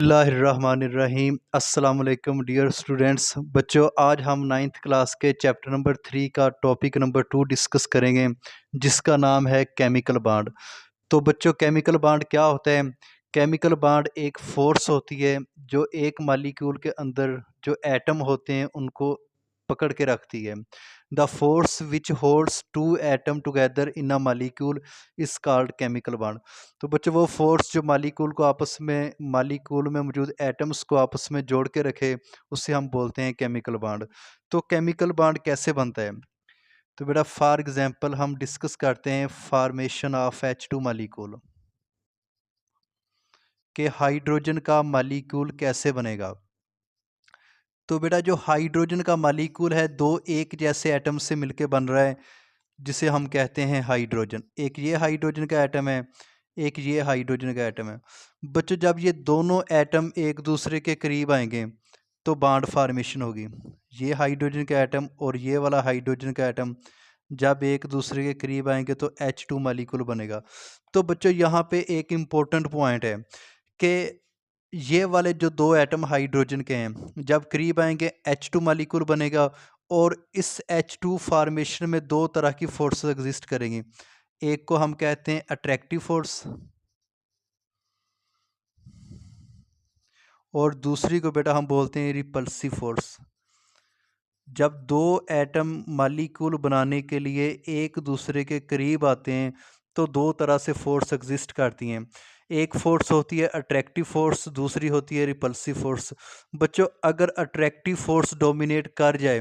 बिस्मिल्लाहिर्रहमानिर्रहीम अस्सलाम वालेकुम डियर स्टूडेंट्स। बच्चों, आज हम नाइन्थ क्लास के चैप्टर नंबर 3 का टॉपिक नंबर 2 डिस्कस करेंगे, जिसका नाम है केमिकल बॉन्ड। तो बच्चों, केमिकल बॉन्ड क्या होता है? केमिकल बॉन्ड एक फोर्स होती है जो एक मालिक्यूल के अंदर जो एटम होते हैं उनको पकड़ के रखती है। The force which holds to atom together in a molecule is called chemical bond. तो बच्चों, वो फोर्स जो मालिक्यूल में मौजूद एटम्स को आपस में जोड़ के रखे, उससे हम बोलते हैं केमिकल बॉन्ड। तो केमिकल बॉन्ड कैसे बनता है? तो बेटा, फॉर एग्जांपल हम डिस्कस करते हैं फॉर्मेशन ऑफ H2 मालिक्यूल कि हाइड्रोजन का मालिक्यूल कैसे बनेगा। तो बेटा, जो हाइड्रोजन का मालिक्यूल है, दो एक जैसे एटम से मिलके बन रहा है, जिसे हम कहते हैं हाइड्रोजन। एक ये हाइड्रोजन का एटम है, एक ये हाइड्रोजन का एटम है। बच्चों, जब ये दोनों एटम एक दूसरे के करीब आएंगे तो बॉन्ड फॉर्मेशन होगी। ये हाइड्रोजन का एटम और ये वाला हाइड्रोजन का एटम जब एक दूसरे के करीब आएंगे तो H2 मालिक्यूल बनेगा। तो बच्चों, यहाँ पे एक इम्पोर्टेंट पॉइंट है कि ये वाले जो दो एटम हाइड्रोजन के हैं, जब करीब आएंगे H2 मालिक्यूल बनेगा। और इस H2 फॉर्मेशन में दो तरह की फोर्सेस एग्जिस्ट करेंगी। एक को हम कहते हैं अट्रैक्टिव फोर्स और दूसरी को बेटा हम बोलते हैं रिपल्सिव फोर्स। जब दो एटम मालिक्यूल बनाने के लिए एक दूसरे के करीब आते हैं तो दो तरह से फोर्स एग्जिस्ट करती हैं। एक फोर्स होती है अट्रैक्टिव फोर्स, दूसरी होती है रिपल्सिव फोर्स। बच्चों, अगर अट्रैक्टिव फोर्स डोमिनेट कर जाए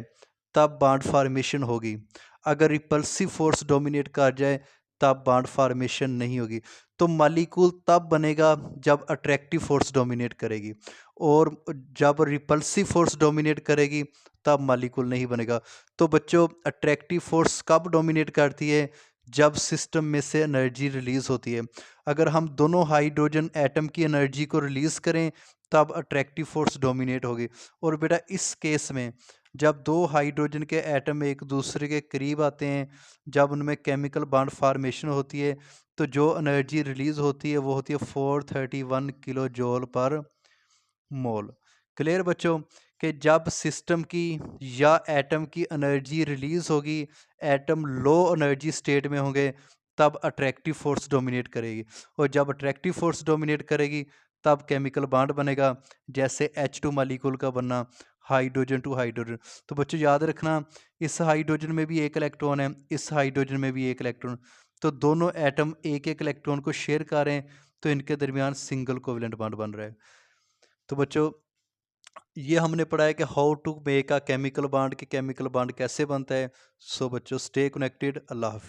तब बॉन्ड फॉर्मेशन होगी। अगर रिपल्सिव फोर्स डोमिनेट कर जाए तब बॉन्ड फॉर्मेशन नहीं होगी। तो मालिक्यूल तब बनेगा जब अट्रैक्टिव फोर्स डोमिनेट करेगी, और जब रिपल्सिव फोर्स डोमिनेट करेगी तब मालिक्यूल नहीं बनेगा। तो बच्चों, अट्रैक्टिव फोर्स कब डोमिनेट करती है? जब सिस्टम में से एनर्जी रिलीज होती है। अगर हम दोनों हाइड्रोजन एटम की एनर्जी को रिलीज करें तब अट्रैक्टिव फोर्स डोमिनेट होगी। और बेटा, इस केस में जब दो हाइड्रोजन के एटम एक दूसरे के करीब आते हैं, जब उनमें केमिकल बॉन्ड फॉर्मेशन होती है, तो जो एनर्जी रिलीज होती है वो होती है 431 किलो जूल पर मोल। क्लियर बच्चों? कि जब सिस्टम की या एटम की एनर्जी रिलीज होगी, एटम लो एनर्जी स्टेट में होंगे, तब अट्रैक्टिव फोर्स डोमिनेट करेगी। और जब अट्रैक्टिव फोर्स डोमिनेट करेगी तब केमिकल बॉन्ड बनेगा, जैसे H2 मालिक्यूल का बनना, हाइड्रोजन टू हाइड्रोजन। तो बच्चों, याद रखना, इस हाइड्रोजन में भी एक इलेक्ट्रॉन है, इस हाइड्रोजन में भी एक इलेक्ट्रॉन। तो दोनों एटम एक एक इलेक्ट्रॉन को शेयर कर रहे हैं, तो इनके दरमियान सिंगल कोवेलेंट बॉन्ड बन रहा है। तो बच्चों, ये हमने पढ़ा है कि how to make a chemical bond, कि केमिकल बॉन्ड कैसे बनता है। सो बच्चों, स्टे कनेक्टेड। अल्लाह हाफिज़।